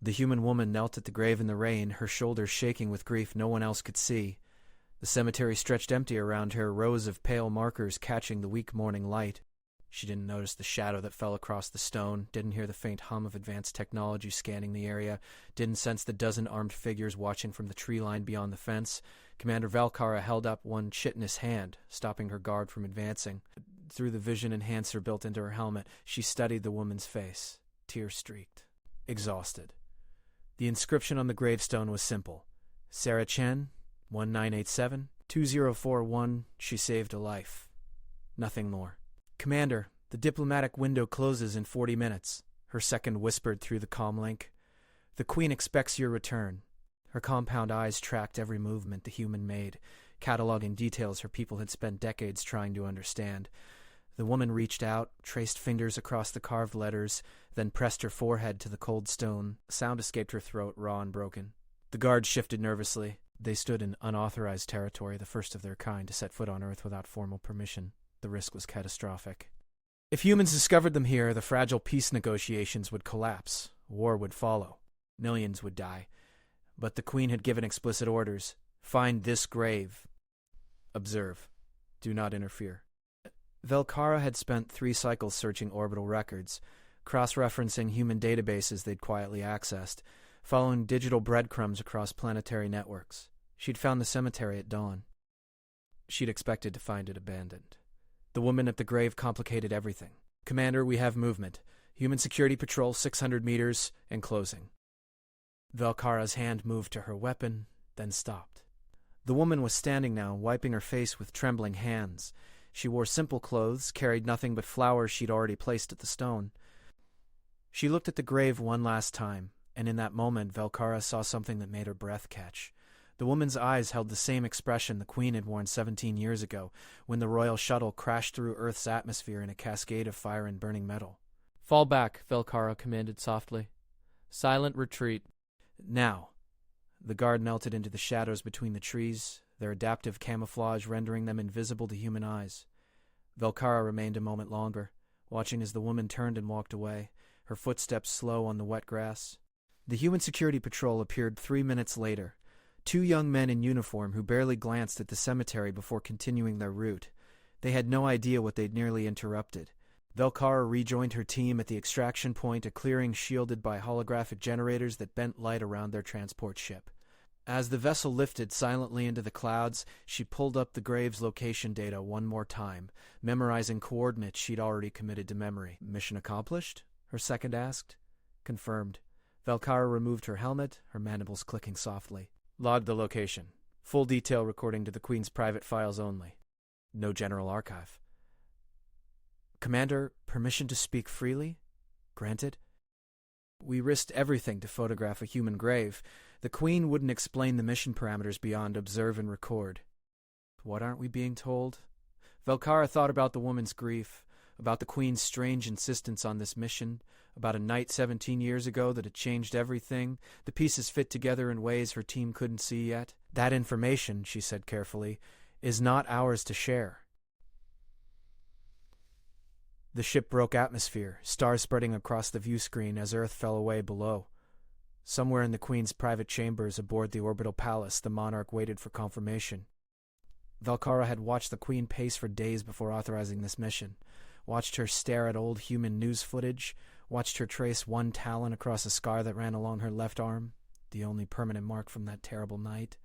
The human woman knelt at the grave in the rain, her shoulders shaking with grief no one else could see. The cemetery stretched empty around her, rows of pale markers catching the weak morning light. She didn't notice the shadow that fell across the stone, didn't hear the faint hum of advanced technology scanning the area, didn't sense the dozen armed figures watching from the tree line beyond the fence. Commander Valkara held up one chitinous hand, stopping her guard from advancing. Through the vision enhancer built into her helmet, she studied the woman's face, tear-streaked, exhausted. The inscription on the gravestone was simple. Sarah Chen, 1987-2041, she saved a life. Nothing more. Commander, the diplomatic window closes in 40 minutes, her second whispered through the comlink. The Queen expects your return. Her compound eyes tracked every movement the human made, cataloging details her people had spent decades trying to understand. The woman reached out, traced fingers across the carved letters, then pressed her forehead to the cold stone. Sound escaped her throat, raw and broken. The guards shifted nervously. They stood in unauthorized territory, the first of their kind to set foot on Earth without formal permission. The risk was catastrophic. If humans discovered them here, the fragile peace negotiations would collapse. War would follow. Millions would die. But the Queen had given explicit orders. Find this grave. Observe. Do not interfere. Valkara had spent 3 cycles searching orbital records, cross-referencing human databases they'd quietly accessed, following digital breadcrumbs across planetary networks. She'd found the cemetery at dawn. She'd expected to find it abandoned. The woman at the grave complicated everything. Commander, we have movement. Human security patrol 600 meters and closing. Valkara's hand moved to her weapon, then stopped. The woman was standing now, wiping her face with trembling hands. She wore simple clothes, carried nothing but flowers she'd already placed at the stone. She looked at the grave one last time, and in that moment Valkara saw something that made her breath catch. The woman's eyes held the same expression the Queen had worn 17 years ago, when the royal shuttle crashed through Earth's atmosphere in a cascade of fire and burning metal. Fall back, Valkara commanded softly. Silent retreat. Now. The guard melted into the shadows between the trees, their adaptive camouflage rendering them invisible to human eyes. Valkara remained a moment longer, watching as the woman turned and walked away, her footsteps slow on the wet grass. The human security patrol appeared 3 minutes later. 2 young men in uniform who barely glanced at the cemetery before continuing their route. They had no idea what they'd nearly interrupted. Valkara rejoined her team at the extraction point, a clearing shielded by holographic generators that bent light around their transport ship. As the vessel lifted silently into the clouds, she pulled up the grave's location data one more time, memorizing coordinates she'd already committed to memory. Mission accomplished? Her second asked. Confirmed. Valkara removed her helmet, her mandibles clicking softly. Logged the location. Full detail recording to the Queen's private files only. No general archive. Commander, permission to speak freely? Granted. We risked everything to photograph a human grave. The Queen wouldn't explain the mission parameters beyond observe and record. What aren't we being told? Valkara thought about the woman's grief, about the Queen's strange insistence on this mission, about a night 17 years ago that had changed everything. The pieces fit together in ways her team couldn't see yet. That information, she said carefully, is not ours to share. The ship broke atmosphere, stars spreading across the view screen as Earth fell away below. Somewhere in the Queen's private chambers aboard the orbital palace, the monarch waited for confirmation. Valkara had watched the Queen pace for days before authorizing this mission, watched her stare at old human news footage, watched her trace one talon across a scar that ran along her left arm, the only permanent mark from that terrible night.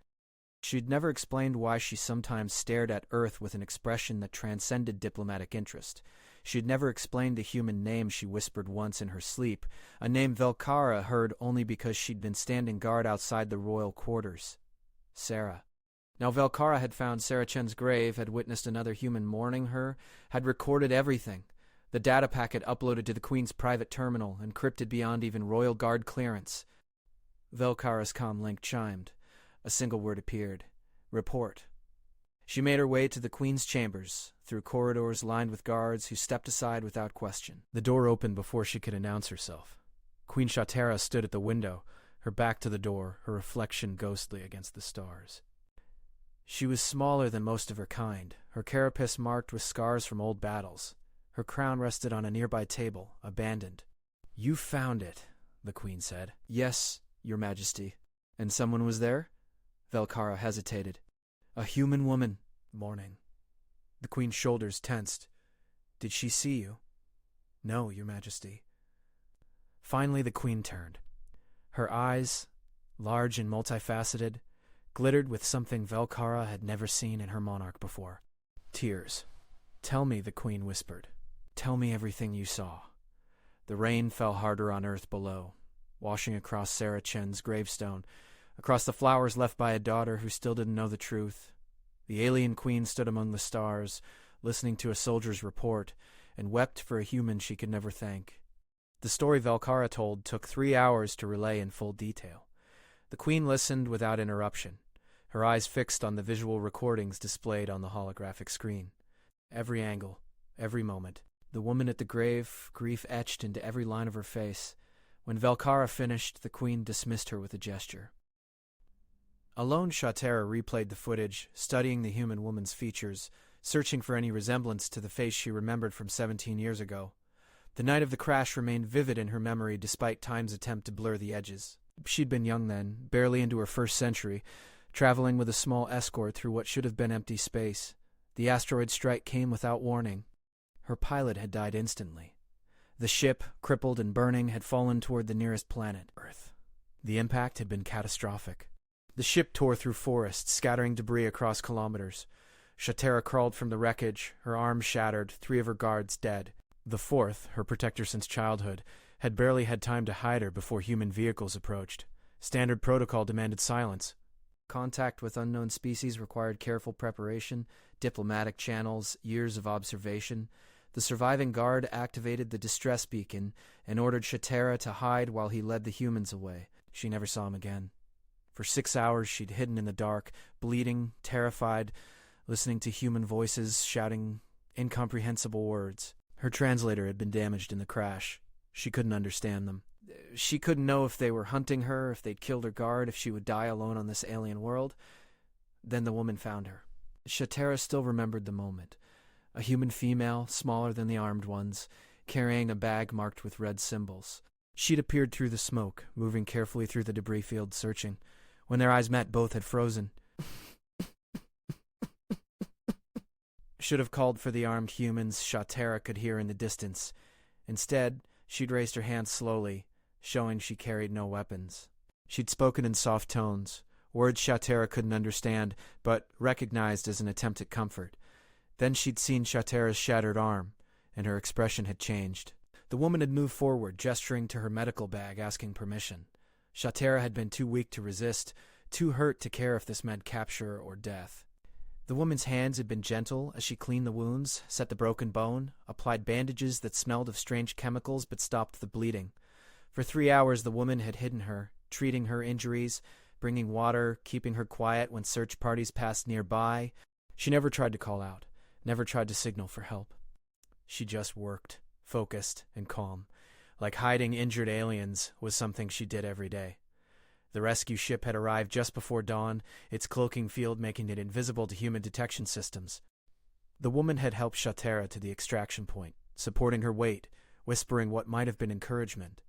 She'd never explained why she sometimes stared at Earth with an expression that transcended diplomatic interest. She'd never explained the human name she whispered once in her sleep, a name Valkara heard only because she'd been standing guard outside the royal quarters. Sarah. Now Valkara had found Sarah Chen's grave, had witnessed another human mourning her, had recorded everything. The data packet uploaded to the Queen's private terminal, encrypted beyond even royal guard clearance. Valkara's comm link chimed. A single word appeared. Report. She made her way to the Queen's chambers, through corridors lined with guards who stepped aside without question. The door opened before she could announce herself. Queen Shatera stood at the window, her back to the door, her reflection ghostly against the stars. She was smaller than most of her kind, her carapace marked with scars from old battles. Her crown rested on a nearby table, abandoned. You found it, the queen said. Yes, your majesty. And someone was there? Velkara hesitated. A human woman. Mourning. The queen's shoulders tensed. Did she see you? No, your majesty. Finally the queen turned. Her eyes, large and multifaceted, glittered with something Velkara had never seen in her monarch before. Tears. Tell me, the queen whispered. Tell me everything you saw. The rain fell harder on earth below, washing across Sarah Chen's gravestone, across the flowers left by a daughter who still didn't know the truth. The alien queen stood among the stars, listening to a soldier's report, and wept for a human she could never thank. The story Velkara told took 3 hours to relay in full detail. The queen listened without interruption, her eyes fixed on the visual recordings displayed on the holographic screen. Every angle, every moment. The woman at the grave, grief etched into every line of her face. When Velkara finished, the queen dismissed her with a gesture. Alone, Shatera replayed the footage, studying the human woman's features, searching for any resemblance to the face she remembered from 17 years ago. The night of the crash remained vivid in her memory despite time's attempt to blur the edges. She'd been young then, barely into her first century, traveling with a small escort through what should have been empty space. The asteroid strike came without warning. Her pilot had died instantly. The ship, crippled and burning, had fallen toward the nearest planet, Earth. The impact had been catastrophic. The ship tore through forests, scattering debris across kilometers. Shatera crawled from the wreckage, her arms shattered, 3 of her guards dead. The 4th, her protector since childhood, had barely had time to hide her before human vehicles approached. Standard protocol demanded silence. Contact with unknown species required careful preparation, diplomatic channels, years of observation. The surviving guard activated the distress beacon and ordered Shatera to hide while he led the humans away. She never saw him again. For 6 hours she'd hidden in the dark, bleeding, terrified, listening to human voices shouting incomprehensible words. Her translator had been damaged in the crash. She couldn't understand them. She couldn't know if they were hunting her, if they'd killed her guard, if she would die alone on this alien world. Then the woman found her. Shatera still remembered the moment. A human female, smaller than the armed ones, carrying a bag marked with red symbols. She'd appeared through the smoke, moving carefully through the debris field, searching. When their eyes met, both had frozen. Should have called for the armed humans Shatera could hear in the distance. Instead, she'd raised her hands slowly, showing she carried no weapons. She'd spoken in soft tones, words Shatera couldn't understand, but recognized as an attempt at comfort. Then she'd seen Shatera's shattered arm, and her expression had changed. The woman had moved forward, gesturing to her medical bag, asking permission. Shatera had been too weak to resist, too hurt to care if this meant capture or death. The woman's hands had been gentle as she cleaned the wounds, set the broken bone, applied bandages that smelled of strange chemicals but stopped the bleeding. For 3 hours the woman had hidden her, treating her injuries, bringing water, keeping her quiet when search parties passed nearby. She never tried to call out, never tried to signal for help. She just worked, focused and calm, like hiding injured aliens was something she did every day. The rescue ship had arrived just before dawn, its cloaking field making it invisible to human detection systems. The woman had helped Shatera to the extraction point, supporting her weight, whispering what might have been encouragement.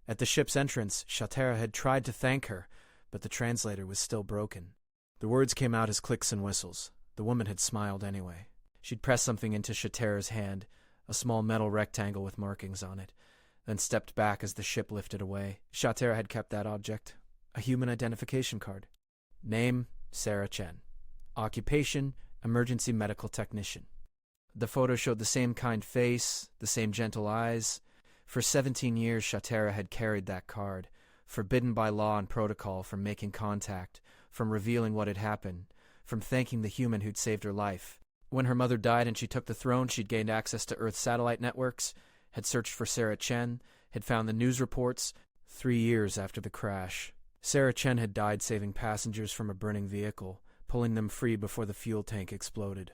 At the ship's entrance, Shatera had tried to thank her, but the translator was still broken. The words came out as clicks and whistles. The woman had smiled anyway. She'd pressed something into Shatera's hand, a small metal rectangle with markings on it, then stepped back as the ship lifted away. Shatera had kept that object. A human identification card. Name, Sarah Chen. Occupation, emergency medical technician. The photo showed the same kind face, the same gentle eyes. For 17 years, Shatera had carried that card, forbidden by law and protocol from making contact, from revealing what had happened, from thanking the human who'd saved her life. When her mother died and she took the throne, she'd gained access to Earth's satellite networks, had searched for Sarah Chen, had found the news reports 3 years after the crash. Sarah Chen had died saving passengers from a burning vehicle, pulling them free before the fuel tank exploded.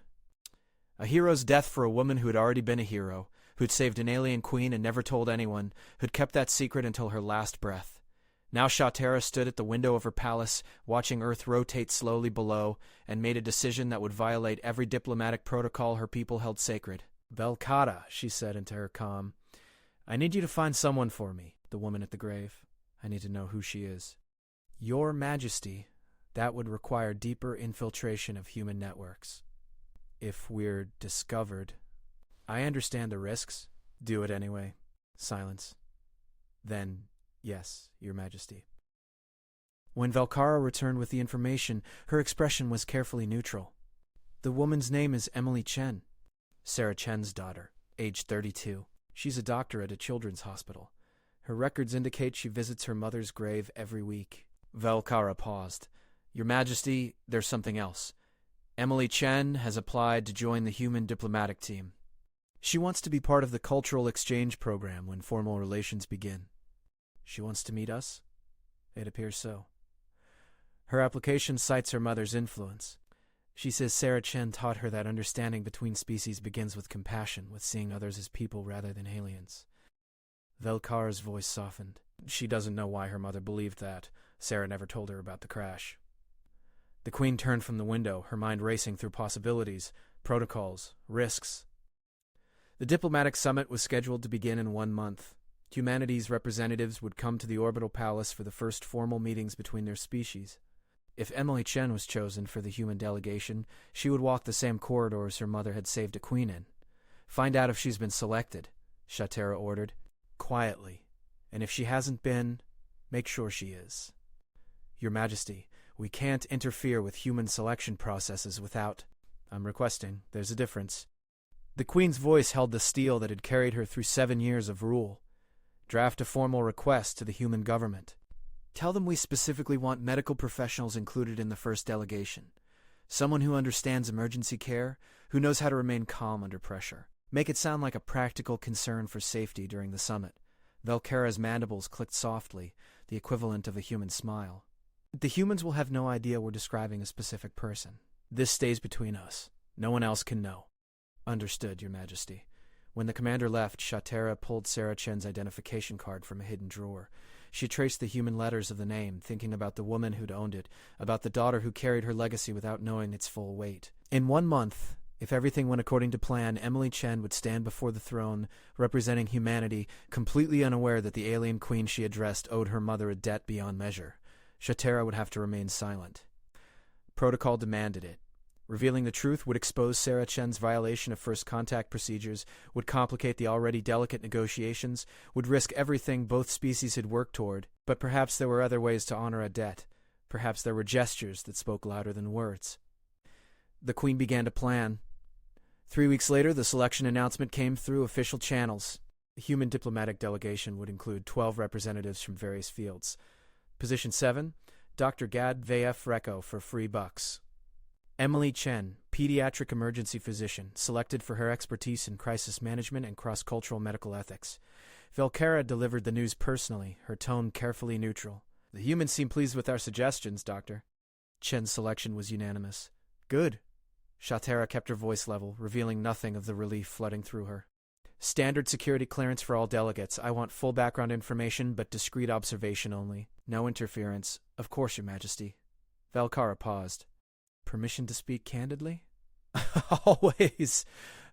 A hero's death for a woman who had already been a hero, who'd saved an alien queen and never told anyone, who'd kept that secret until her last breath. Now Shatera stood at the window of her palace, watching Earth rotate slowly below, and made a decision that would violate every diplomatic protocol her people held sacred. Velkara, she said into her calm. I need you to find someone for me, the woman at the grave. I need to know who she is. Your Majesty, that would require deeper infiltration of human networks. If we're discovered, I understand the risks. Do it anyway. Silence. Then, yes, Your Majesty. When Velkara returned with the information, her expression was carefully neutral. The woman's name is Emily Chen. Sarah Chen's daughter, age 32. She's a doctor at a children's hospital. Her records indicate she visits her mother's grave every week. Velkara paused. Your Majesty, there's something else. Emily Chen has applied to join the human diplomatic team. She wants to be part of the cultural exchange program when formal relations begin. She wants to meet us? It appears so. Her application cites her mother's influence. She says Sarah Chen taught her that understanding between species begins with compassion, with seeing others as people rather than aliens. Velkara's voice softened. She doesn't know why her mother believed that. Sarah never told her about the crash. The Queen turned from the window, her mind racing through possibilities, protocols, risks. The diplomatic summit was scheduled to begin in 1 month. Humanity's representatives would come to the orbital palace for the first formal meetings between their species. If Emily Chen was chosen for the human delegation, she would walk the same corridors her mother had saved a queen in. Find out if she's been selected, Shatera ordered, quietly. And if she hasn't been, make sure she is. Your Majesty, we can't interfere with human selection processes without... I'm requesting, there's a difference. The Queen's voice held the steel that had carried her through 7 years of rule. Draft a formal request to the human government. Tell them we specifically want medical professionals included in the first delegation. Someone who understands emergency care, who knows how to remain calm under pressure. Make it sound like a practical concern for safety during the summit. Velkara's mandibles clicked softly, the equivalent of a human smile. The humans will have no idea we're describing a specific person. This stays between us. No one else can know. Understood, Your Majesty. When the commander left, Shatera pulled Sarah Chen's identification card from a hidden drawer. She traced the human letters of the name, thinking about the woman who'd owned it, about the daughter who carried her legacy without knowing its full weight. In 1 month, if everything went according to plan, Emily Chen would stand before the throne, representing humanity, completely unaware that the alien queen she addressed owed her mother a debt beyond measure. Shatera would have to remain silent. Protocol demanded it. Revealing the truth would expose Sarah Chen's violation of first contact procedures, would complicate the already delicate negotiations, would risk everything both species had worked toward. But perhaps there were other ways to honor a debt. Perhaps there were gestures that spoke louder than words. The Queen began to plan. 3 weeks later, the selection announcement came through official channels. The human diplomatic delegation would include 12 representatives from various fields. Position 7, Dr. Gad VF Recco for free bucks. Emily Chen, pediatric emergency physician, selected for her expertise in crisis management and cross-cultural medical ethics. Velkara delivered the news personally, her tone carefully neutral. The humans seem pleased with our suggestions, Doctor. Chen's selection was unanimous. Good. Shatera kept her voice level, revealing nothing of the relief flooding through her. Standard security clearance for all delegates. I want full background information, but discreet observation only. No interference. Of course, Your Majesty. Velkara paused. Permission to speak candidly? Always.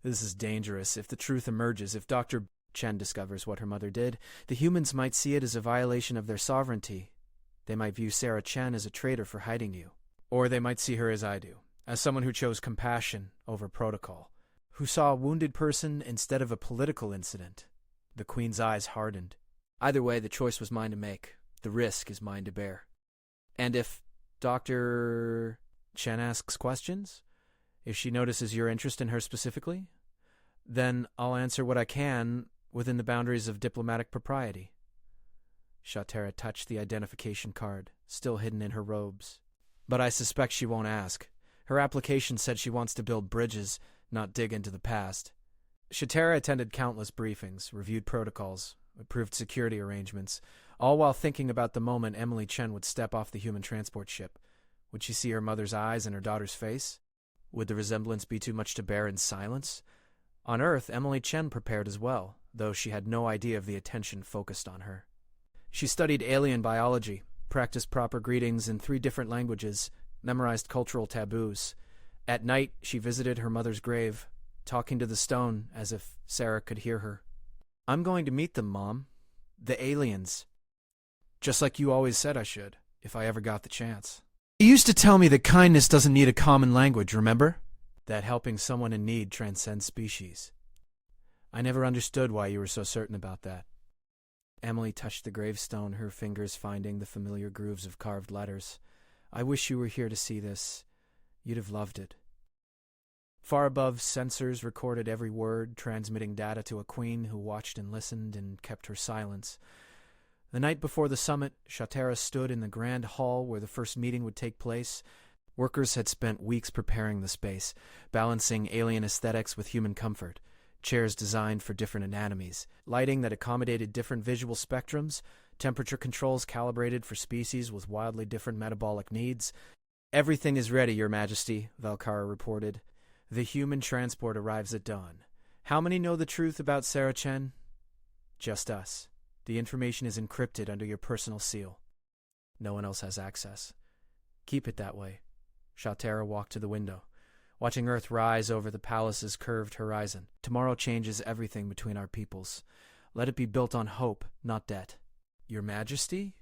This is dangerous. If the truth emerges, if Dr. Chen discovers what her mother did, the humans might see it as a violation of their sovereignty. They might view Sarah Chen as a traitor for hiding you. Or they might see her as I do, as someone who chose compassion over protocol, who saw a wounded person instead of a political incident. The Queen's eyes hardened. Either way, the choice was mine to make. The risk is mine to bear. And if Dr. Chen asks questions, if she notices your interest in her specifically, then I'll answer what I can within the boundaries of diplomatic propriety. Shatera touched the identification card, still hidden in her robes. But I suspect she won't ask. Her application said she wants to build bridges, not dig into the past. Shatera attended countless briefings, reviewed protocols, approved security arrangements, all while thinking about the moment Emily Chen would step off the human transport ship. Would she see her mother's eyes and her daughter's face? Would the resemblance be too much to bear in silence? On Earth, Emily Chen prepared as well, though she had no idea of the attention focused on her. She studied alien biology, practiced proper greetings in 3 different languages, memorized cultural taboos. At night, she visited her mother's grave, talking to the stone as if Sarah could hear her. I'm going to meet them, Mom. The aliens. Just like you always said I should, if I ever got the chance. You used to tell me that kindness doesn't need a common language, remember? That helping someone in need transcends species. I never understood why you were so certain about that. Emily touched the gravestone, her fingers finding the familiar grooves of carved letters. I wish you were here to see this. You'd have loved it. Far above, sensors recorded every word, transmitting data to a queen who watched and listened and kept her silence. The night before the summit, Shatera stood in the grand hall where the first meeting would take place. Workers had spent weeks preparing the space, balancing alien aesthetics with human comfort. Chairs designed for different anatomies, lighting that accommodated different visual spectrums, temperature controls calibrated for species with wildly different metabolic needs. Everything is ready, Your Majesty, Valkara reported. The human transport arrives at dawn. How many know the truth about Sarah Chen? Just us. The information is encrypted under your personal seal. No one else has access. Keep it that way. Shatera walked to the window, watching Earth rise over the palace's curved horizon. Tomorrow changes everything between our peoples. Let it be built on hope, not debt. Your Majesty?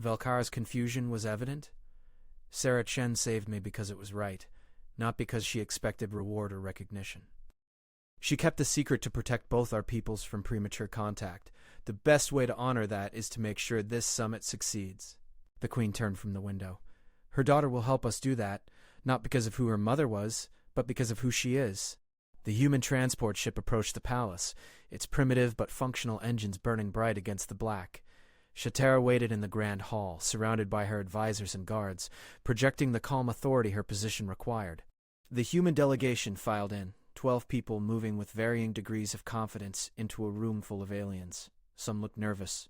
Valkara's confusion was evident. Sarah Chen saved me because it was right, not because she expected reward or recognition. She kept the secret to protect both our peoples from premature contact. The best way to honor that is to make sure this summit succeeds. The Queen turned from the window. Her daughter will help us do that, not because of who her mother was, but because of who she is. The human transport ship approached the palace, its primitive but functional engines burning bright against the black. Shatera waited in the grand hall, surrounded by her advisors and guards, projecting the calm authority her position required. The human delegation filed in, 12 people moving with varying degrees of confidence into a room full of aliens. Some looked nervous.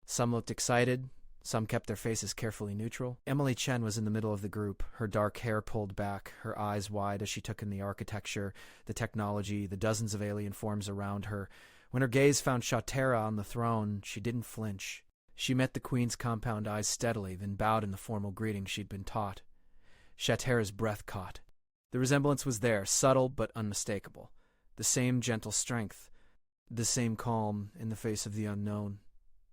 Some looked excited. Some kept their faces carefully neutral. Emily Chen was in the middle of the group, her dark hair pulled back, her eyes wide as she took in the architecture, the technology, the dozens of alien forms around her. When her gaze found Shatera on the throne, she didn't flinch. She met the Queen's compound eyes steadily, then bowed in the formal greeting she'd been taught. Shatera's breath caught. The resemblance was there, subtle but unmistakable. The same gentle strength, the same calm in the face of the unknown.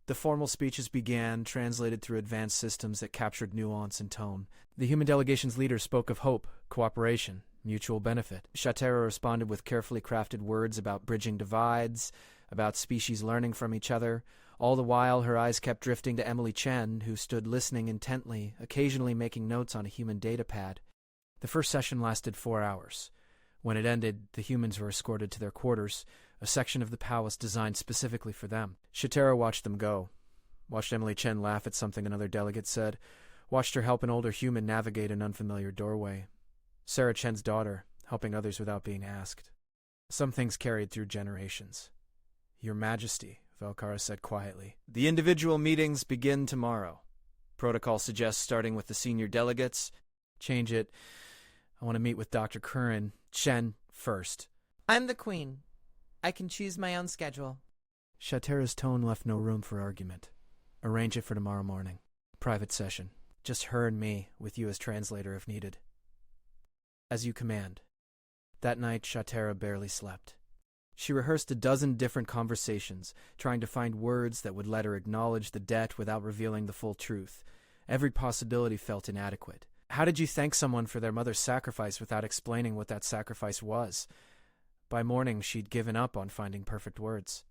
The formal speeches began, translated through advanced systems that captured nuance and tone. The human delegation's leader spoke of hope, cooperation, mutual benefit. Shatera responded with carefully crafted words about bridging divides, about species learning from each other. All the while, her eyes kept drifting to Emily Chen, who stood listening intently, occasionally making notes on a human data pad. The first session lasted 4 hours. When it ended, the humans were escorted to their quarters, a section of the palace designed specifically for them. Shatera watched them go, watched Emily Chen laugh at something another delegate said, watched her help an older human navigate an unfamiliar doorway. Sarah Chen's daughter, helping others without being asked. Some things carried through generations. Your Majesty, Valkara said quietly, the individual meetings begin tomorrow. Protocol suggests starting with the senior delegates. Change it. I want to meet with Dr. Curran Chen first. I'm the Queen. I can choose my own schedule. Shatera's tone left no room for argument. Arrange it for tomorrow morning. Private session. Just her and me, with you as translator if needed. As you command. That night, Shatera barely slept. She rehearsed a dozen different conversations, trying to find words that would let her acknowledge the debt without revealing the full truth. Every possibility felt inadequate. How did you thank someone for their mother's sacrifice without explaining what that sacrifice was? By morning, she'd given up on finding perfect words.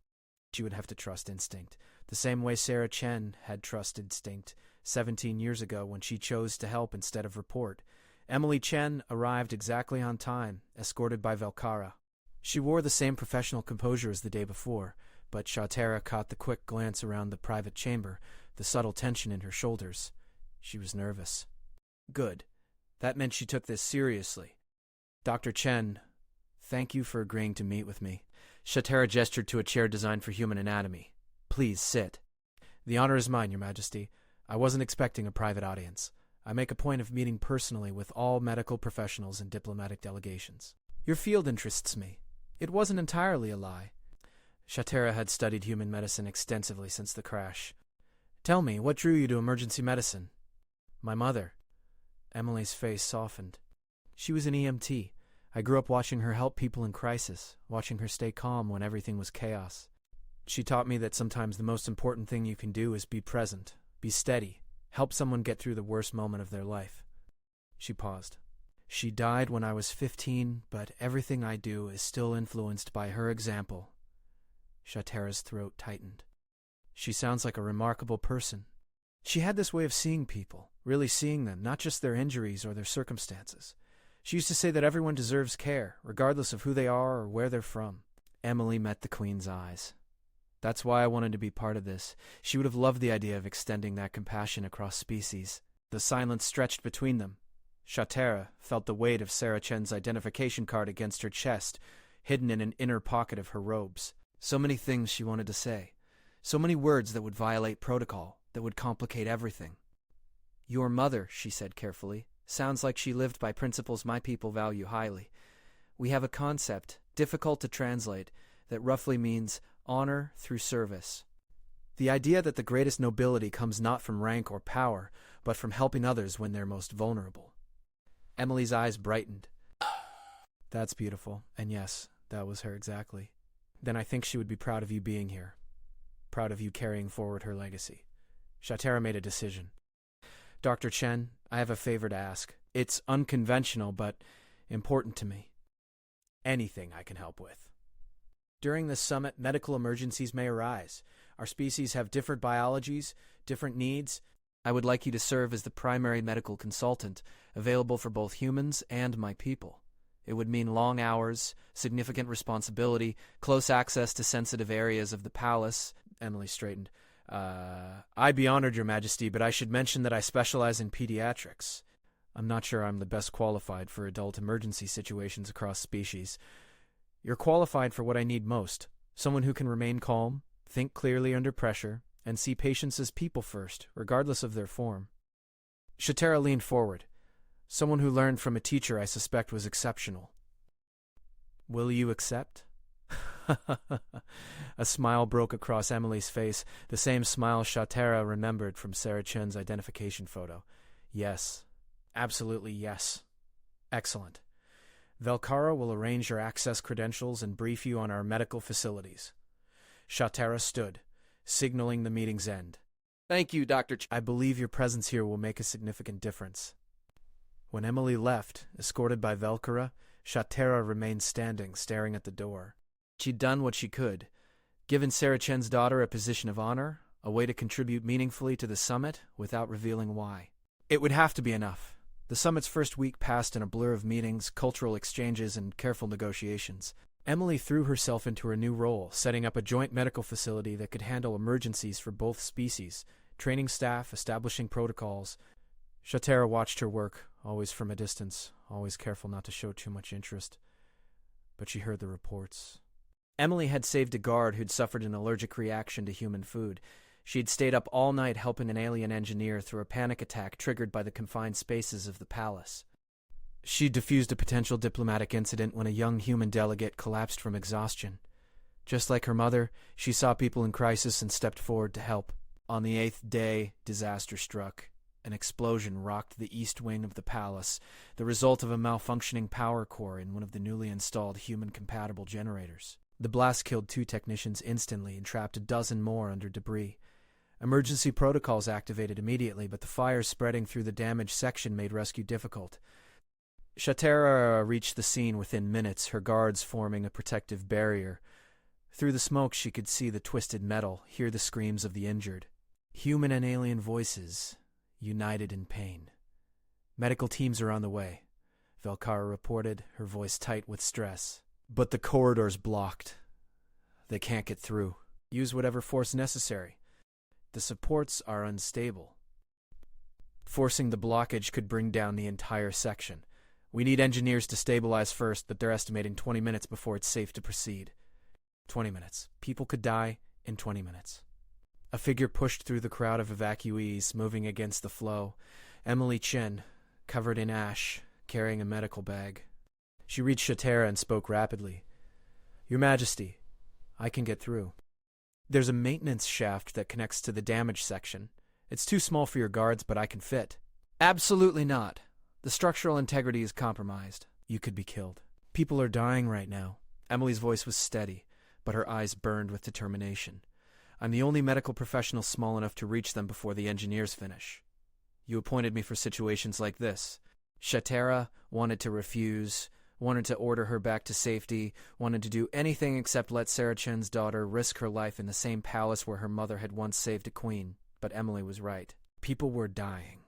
She would have to trust instinct, the same way Sarah Chen had trust instinct 17 years ago when she chose to help instead of report. Emily Chen arrived exactly on time, escorted by Valkara. She wore the same professional composure as the day before, but Shatera caught the quick glance around the private chamber, the subtle tension in her shoulders. She was nervous. Good. That meant she took this seriously. Dr. Chen, thank you for agreeing to meet with me. Shatera gestured to a chair designed for human anatomy. Please sit. The honor is mine, Your Majesty. I wasn't expecting a private audience. I make a point of meeting personally with all medical professionals and diplomatic delegations. Your field interests me. It wasn't entirely a lie. Shatera had studied human medicine extensively since the crash. Tell me, what drew you to emergency medicine? My mother. Emily's face softened. She was an EMT. I grew up watching her help people in crisis, watching her stay calm when everything was chaos. She taught me that sometimes the most important thing you can do is be present, be steady, help someone get through the worst moment of their life. She paused. She died when I was 15, but everything I do is still influenced by her example. Shatera's throat tightened. She sounds like a remarkable person. She had this way of seeing people, really seeing them, not just their injuries or their circumstances. She used to say that everyone deserves care, regardless of who they are or where they're from. Emily met the Queen's eyes. That's why I wanted to be part of this. She would have loved the idea of extending that compassion across species. The silence stretched between them. Shatera felt the weight of Sarah Chen's identification card against her chest, hidden in an inner pocket of her robes. So many things she wanted to say. So many words that would violate protocol, that would complicate everything. Your mother, she said carefully, sounds like she lived by principles my people value highly. We have a concept, difficult to translate, that roughly means honor through service. The idea that the greatest nobility comes not from rank or power, but from helping others when they're most vulnerable. Emily's eyes brightened. That's beautiful, and yes, that was her exactly. Then I think she would be proud of you being here. Proud of you carrying forward her legacy. Shatera made a decision. Dr. Chen, I have a favor to ask. It's unconventional, but important to me. Anything I can help with. During this summit, medical emergencies may arise. Our species have different biologies, different needs. I would like you to serve as the primary medical consultant, available for both humans and my people. It would mean long hours, significant responsibility, close access to sensitive areas of the palace. Emily straightened. I'd be honored, Your Majesty, but I should mention that I specialize in pediatrics. I'm not sure I'm the best qualified for adult emergency situations across species. You're qualified for what I need most. Someone who can remain calm, think clearly under pressure, and see patients as people first, regardless of their form. Shatera leaned forward. Someone who learned from a teacher I suspect was exceptional. Will you accept? A smile broke across Emily's face, the same smile Shatera remembered from Sarah Chen's identification photo. Yes. Absolutely yes. Excellent. Velkara will arrange your access credentials and brief you on our medical facilities. Shatera stood, signaling the meeting's end. Thank you, Dr. I believe your presence here will make a significant difference. When Emily left, escorted by Velkara, Shatera remained standing, staring at the door. She'd done what she could, given Sarah Chen's daughter a position of honor, a way to contribute meaningfully to the summit without revealing why. It would have to be enough. The summit's first week passed in a blur of meetings, cultural exchanges, and careful negotiations. Emily threw herself into her new role, setting up a joint medical facility that could handle emergencies for both species, training staff, establishing protocols. Shatera watched her work, always from a distance, always careful not to show too much interest. But she heard the reports. Emily had saved a guard who'd suffered an allergic reaction to human food. She'd stayed up all night helping an alien engineer through a panic attack triggered by the confined spaces of the palace. She diffused a potential diplomatic incident when a young human delegate collapsed from exhaustion. Just like her mother, she saw people in crisis and stepped forward to help. On the 8th day, disaster struck. An explosion rocked the east wing of the palace, the result of a malfunctioning power core in one of the newly installed human-compatible generators. The blast killed 2 technicians instantly and trapped a dozen more under debris. Emergency protocols activated immediately, but the fire spreading through the damaged section made rescue difficult. Shatera reached the scene within minutes, her guards forming a protective barrier. Through the smoke she could see the twisted metal, hear the screams of the injured. Human and alien voices, united in pain. Medical teams are on the way, Velkara reported, her voice tight with stress. But the corridor's blocked. They can't get through. Use whatever force necessary. The supports are unstable. Forcing the blockage could bring down the entire section. We need engineers to stabilize first, but they're estimating 20 minutes before it's safe to proceed. 20 minutes. People could die in 20 minutes. A figure pushed through the crowd of evacuees, moving against the flow. Emily Chen, covered in ash, carrying a medical bag. She reached Shatera and spoke rapidly. Your Majesty, I can get through. There's a maintenance shaft that connects to the damaged section. It's too small for your guards, but I can fit. Absolutely not. The structural integrity is compromised. You could be killed. People are dying right now. Emily's voice was steady, but her eyes burned with determination. I'm the only medical professional small enough to reach them before the engineers finish. You appointed me for situations like this. Shatera wanted to refuse, wanted to order her back to safety, wanted to do anything except let Sarah Chen's daughter risk her life in the same palace where her mother had once saved a queen. But Emily was right. People were dying,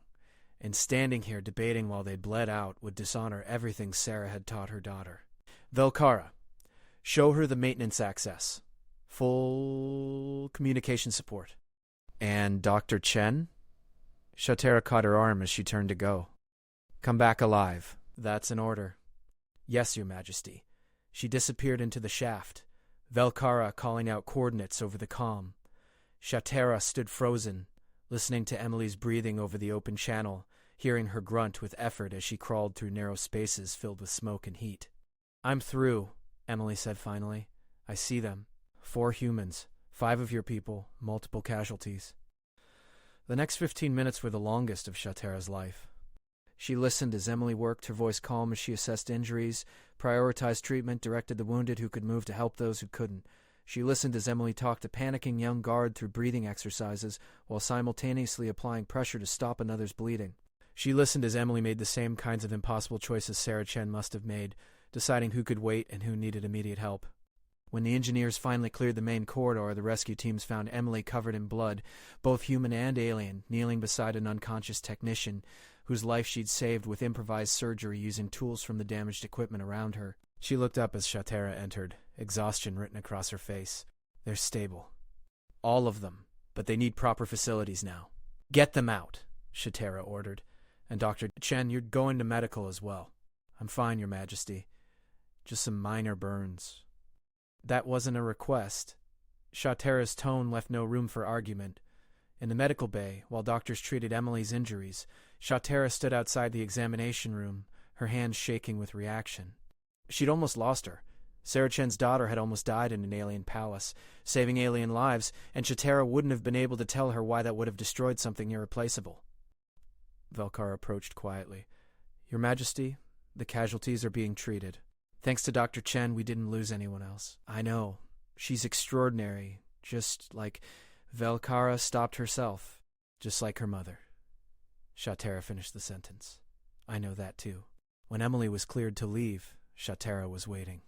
and standing here debating while they bled out would dishonor everything Sarah had taught her daughter. Velkara, show her the maintenance access. Full communication support. And Dr. Chen? Shatera caught her arm as she turned to go. Come back alive. That's an order. Yes, Your Majesty. She disappeared into the shaft, Velkara calling out coordinates over the comm. Shatera stood frozen, listening to Emily's breathing over the open channel, hearing her grunt with effort as she crawled through narrow spaces filled with smoke and heat. I'm through, Emily said finally. I see them. 4 humans, 5 of your people, multiple casualties. The next 15 minutes were the longest of Shatera's life. She listened as Emily worked, her voice calm as she assessed injuries, prioritized treatment, directed the wounded who could move to help those who couldn't. She listened as Emily talked a panicking young guard through breathing exercises while simultaneously applying pressure to stop another's bleeding. She listened as Emily made the same kinds of impossible choices Sarah Chen must have made, deciding who could wait and who needed immediate help. When the engineers finally cleared the main corridor, the rescue teams found Emily covered in blood, both human and alien, kneeling beside an unconscious technician whose life she'd saved with improvised surgery using tools from the damaged equipment around her. She looked up as Shatera entered, exhaustion written across her face. They're stable. All of them, but they need proper facilities now. Get them out, Shatera ordered. And Dr. Chen, you're going to medical as well. I'm fine, Your Majesty. Just some minor burns. That wasn't a request. Shatera's tone left no room for argument. In the medical bay, while doctors treated Emily's injuries, Shatera stood outside the examination room, her hands shaking with reaction. She'd almost lost her. Sarah Chen's daughter had almost died in an alien palace, saving alien lives, and Shatera wouldn't have been able to tell her why that would have destroyed something irreplaceable. Velkara approached quietly. Your Majesty, the casualties are being treated. Thanks to Dr. Chen, we didn't lose anyone else. I know. She's extraordinary, just like Velkara stopped herself, just like her mother. Shatera finished the sentence. I know that too. When Emily was cleared to leave, Shatera was waiting.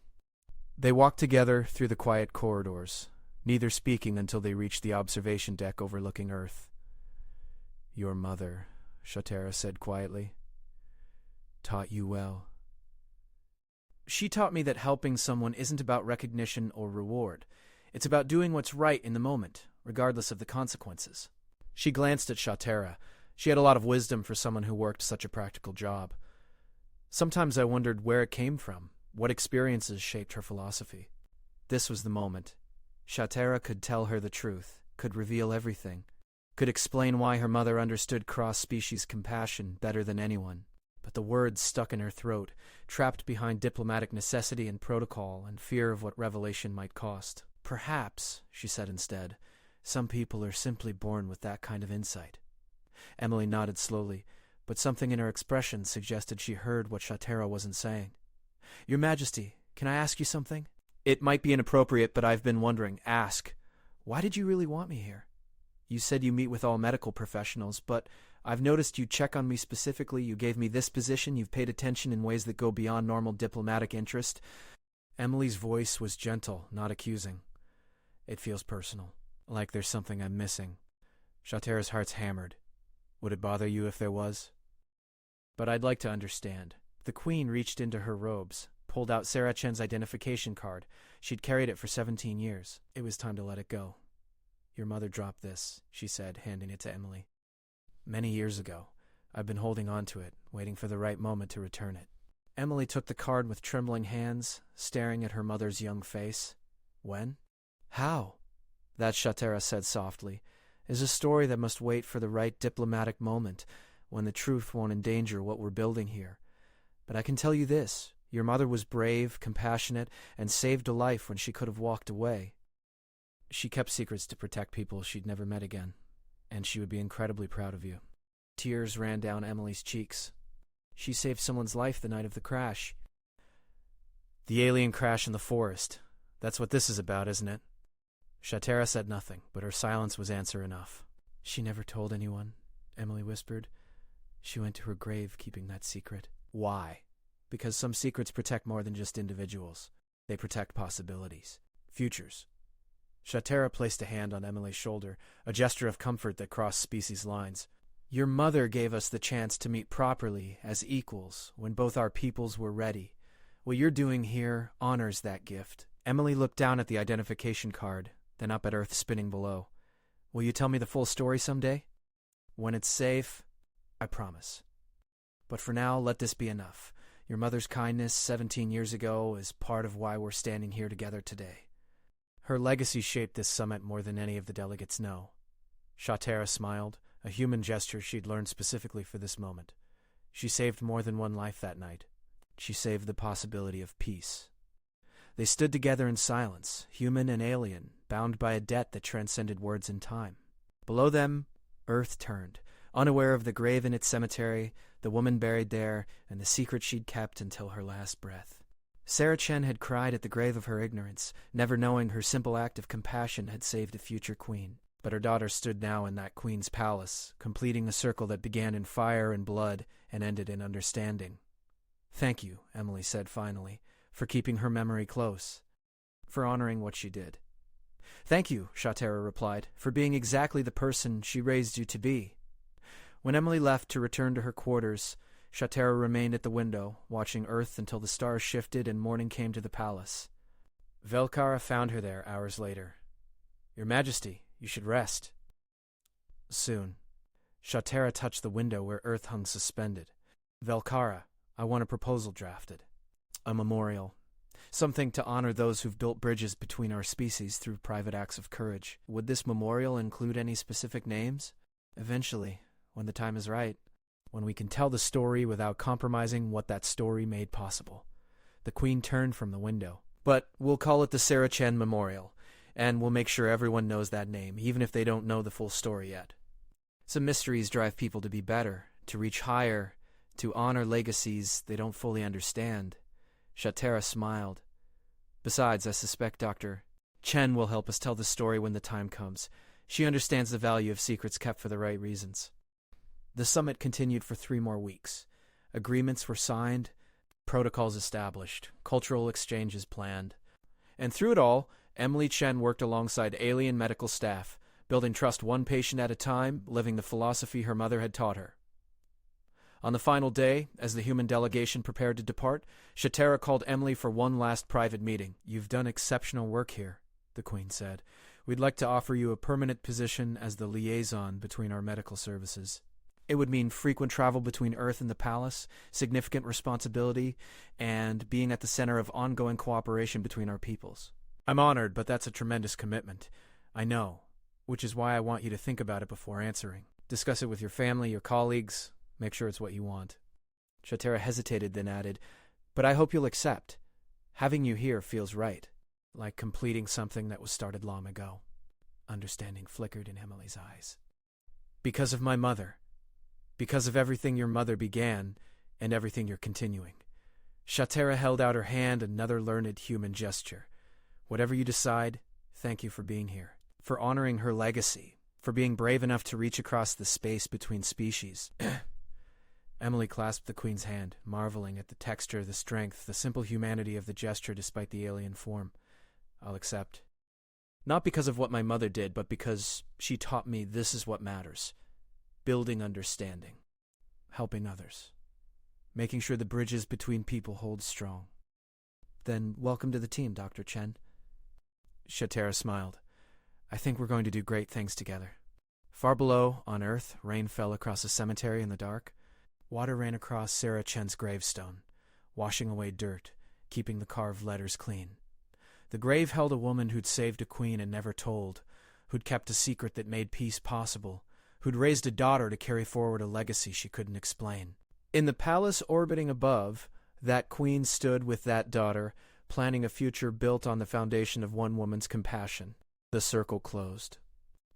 They walked together through the quiet corridors, neither speaking until they reached the observation deck overlooking Earth. Your mother, Shatera said quietly, taught you well. She taught me that helping someone isn't about recognition or reward. It's about doing what's right in the moment, regardless of the consequences. She glanced at Shatera. She had a lot of wisdom for someone who worked such a practical job. Sometimes I wondered where it came from, what experiences shaped her philosophy. This was the moment. Shatera could tell her the truth, could reveal everything, could explain why her mother understood cross-species compassion better than anyone. But the words stuck in her throat, trapped behind diplomatic necessity and protocol and fear of what revelation might cost. Perhaps, she said instead, some people are simply born with that kind of insight. Emily nodded slowly, but something in her expression suggested she heard what Shatera wasn't saying. Your Majesty, can I ask you something? It might be inappropriate, but I've been wondering. Ask. Why did you really want me here? You said you meet with all medical professionals, but I've noticed you check on me specifically, you gave me this position, you've paid attention in ways that go beyond normal diplomatic interest. Emily's voice was gentle, not accusing. It feels personal, like there's something I'm missing. Shatera's heart's hammered. Would it bother you if there was? But I'd like to understand. The Queen reached into her robes, pulled out Sarah Chen's identification card. She'd carried it for 17 years. It was time to let it go. Your mother dropped this, she said, handing it to Emily. Many years ago. I've been holding on to it, waiting for the right moment to return it. Emily took the card with trembling hands, staring at her mother's young face. When? How? That, Shatera said softly, is a story that must wait for the right diplomatic moment, when the truth won't endanger what we're building here. But I can tell you this, your mother was brave, compassionate, and saved a life when she could have walked away. She kept secrets to protect people she'd never met again, and she would be incredibly proud of you. Tears ran down Emily's cheeks. She saved someone's life the night of the crash. The alien crash in the forest. That's what this is about, isn't it? Shatera said nothing, but her silence was answer enough. She never told anyone, Emily whispered. She went to her grave keeping that secret. Why? Because some secrets protect more than just individuals. They protect possibilities. Futures. Shatera placed a hand on Emily's shoulder, a gesture of comfort that crossed species lines. Your mother gave us the chance to meet properly as equals when both our peoples were ready. What you're doing here honors that gift. Emily looked down at the identification card, then up at Earth spinning below. Will you tell me the full story someday? When it's safe, I promise. But for now, let this be enough. Your mother's kindness 17 years ago is part of why we're standing here together today. Her legacy shaped this summit more than any of the delegates know. Shatera smiled, a human gesture she'd learned specifically for this moment. She saved more than one life that night. She saved the possibility of peace. They stood together in silence, human and alien, bound by a debt that transcended words and time. Below them, Earth turned, unaware of the grave in its cemetery, the woman buried there, and the secret she'd kept until her last breath. Sarah Chen had cried at the grave of her ignorance, never knowing her simple act of compassion had saved a future queen. But her daughter stood now in that queen's palace, completing a circle that began in fire and blood and ended in understanding. Thank you, Emily said finally, for keeping her memory close, for honoring what she did. Thank you, Shatera replied, for being exactly the person she raised you to be. When Emily left to return to her quarters, Shatera remained at the window, watching Earth until the stars shifted and morning came to the palace. Velkara found her there hours later. Your Majesty, you should rest. Soon. Shatera touched the window where Earth hung suspended. Velkara, I want a proposal drafted. A memorial. Something to honor those who've built bridges between our species through private acts of courage. Would this memorial include any specific names? Eventually, when the time is right. When we can tell the story without compromising what that story made possible. The Queen turned from the window. But we'll call it the Sarah Chen Memorial, and we'll make sure everyone knows that name, even if they don't know the full story yet. Some mysteries drive people to be better, to reach higher, to honor legacies they don't fully understand. Shatera smiled. Besides, I suspect Dr. Chen will help us tell the story when the time comes. She understands the value of secrets kept for the right reasons. The summit continued for 3 more weeks. Agreements were signed, protocols established, cultural exchanges planned. And through it all, Emily Chen worked alongside alien medical staff, building trust one patient at a time, living the philosophy her mother had taught her. On the final day, as the human delegation prepared to depart, Shatera called Emily for one last private meeting. You've done exceptional work here, the Queen said. We'd like to offer you a permanent position as the liaison between our medical services. It would mean frequent travel between Earth and the Palace, significant responsibility, and being at the center of ongoing cooperation between our peoples. I'm honored, but that's a tremendous commitment. I know, which is why I want you to think about it before answering. Discuss it with your family, your colleagues, make sure it's what you want. Shatera hesitated, then added, but I hope you'll accept. Having you here feels right, like completing something that was started long ago. Understanding flickered in Emily's eyes. Because of my mother. Because of everything your mother began, and everything you're continuing. Shatera held out her hand, another learned human gesture. Whatever you decide, thank you for being here. For honoring her legacy. For being brave enough to reach across the space between species. Emily clasped the Queen's hand, marveling at the texture, the strength, the simple humanity of the gesture despite the alien form. I'll accept. Not because of what my mother did, but because she taught me this is what matters. Building understanding, helping others, making sure the bridges between people hold strong. Then welcome to the team, Dr. Chen. Shatera smiled. I think we're going to do great things together. Far below, on Earth, rain fell across a cemetery in the dark. Water ran across Sarah Chen's gravestone, washing away dirt, keeping the carved letters clean. The grave held a woman who'd saved a queen and never told, who'd kept a secret that made peace possible, who'd raised a daughter to carry forward a legacy she couldn't explain. In the palace orbiting above, that queen stood with that daughter, planning a future built on the foundation of one woman's compassion. The circle closed.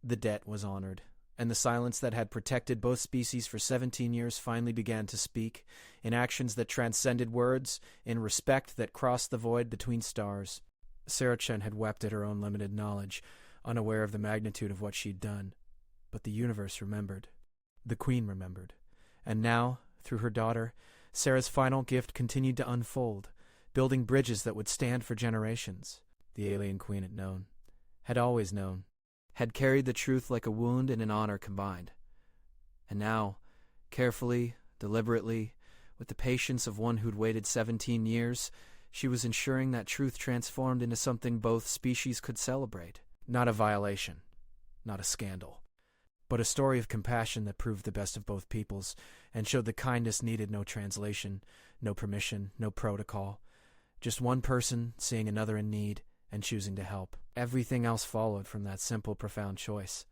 The debt was honored, and the silence that had protected both species for 17 years finally began to speak, in actions that transcended words, in respect that crossed the void between stars. Sarah Chen had wept at her own limited knowledge, unaware of the magnitude of what she'd done. But the universe remembered. The Queen remembered. And now, through her daughter, Sarah's final gift continued to unfold, building bridges that would stand for generations. The alien queen had known, had always known, had carried the truth like a wound and an honor combined. And now, carefully, deliberately, with the patience of one who'd waited 17 years, she was ensuring that truth transformed into something both species could celebrate. Not a violation, not a scandal, but a story of compassion that proved the best of both peoples and showed that kindness needed no translation, no permission, no protocol. Just one person seeing another in need and choosing to help. Everything else followed from that simple, profound choice.